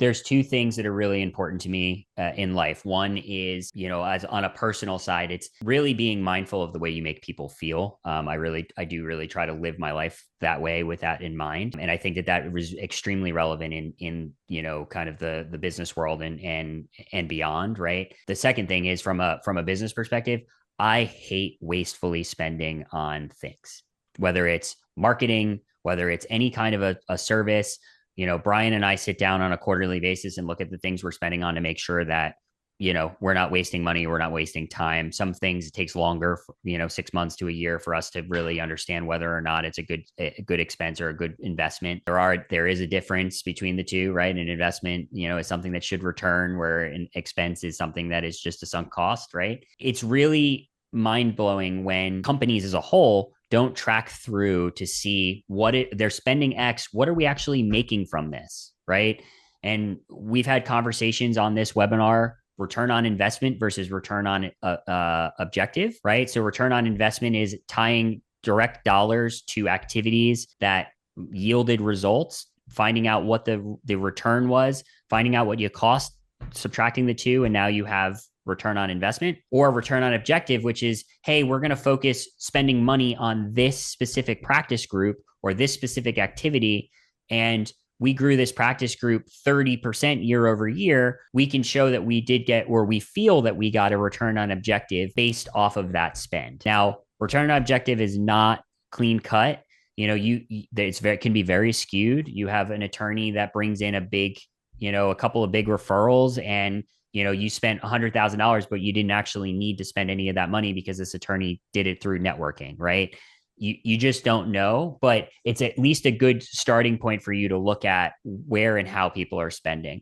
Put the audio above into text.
there's two things that are really important to me in life. One is, as on a personal side, it's really being mindful of the way you make people feel. I do really try to live my life that way with that in mind. And I think that was extremely relevant in kind of the business world and beyond, right? The second thing is from a business perspective, I hate wastefully spending on things, whether it's marketing, whether it's any kind of a service. Brian and I sit down on a quarterly basis and look at the things we're spending on to make sure that, we're not wasting money, we're not wasting time. Some things it takes longer, 6 months to a year for us to really understand whether or not it's a good expense or a good investment. There is a difference between the two, right? An investment, is something that should return, where an expense is something that is just a sunk cost, right? It's really mind blowing when companies as a whole don't track through to see they're spending X. What are we actually making from this? Right. And we've had conversations on this webinar, return on investment versus return on objective, right? So return on investment is tying direct dollars to activities that yielded results, finding out what the return was, finding out what you cost, subtracting the two, and now you have return on investment. Or return on objective, which is, hey, we're going to focus spending money on this specific practice group or this specific activity, and we grew this practice group 30% year over year. We can show that we did get, or we feel that we got a return on objective based off of that spend. Now, return on objective is not clean cut. It can be very skewed. You have an attorney that brings in a couple of big referrals, and you spent $100,000, but you didn't actually need to spend any of that money because this attorney did it through networking, right? You just don't know, but it's at least a good starting point for you to look at where and how people are spending.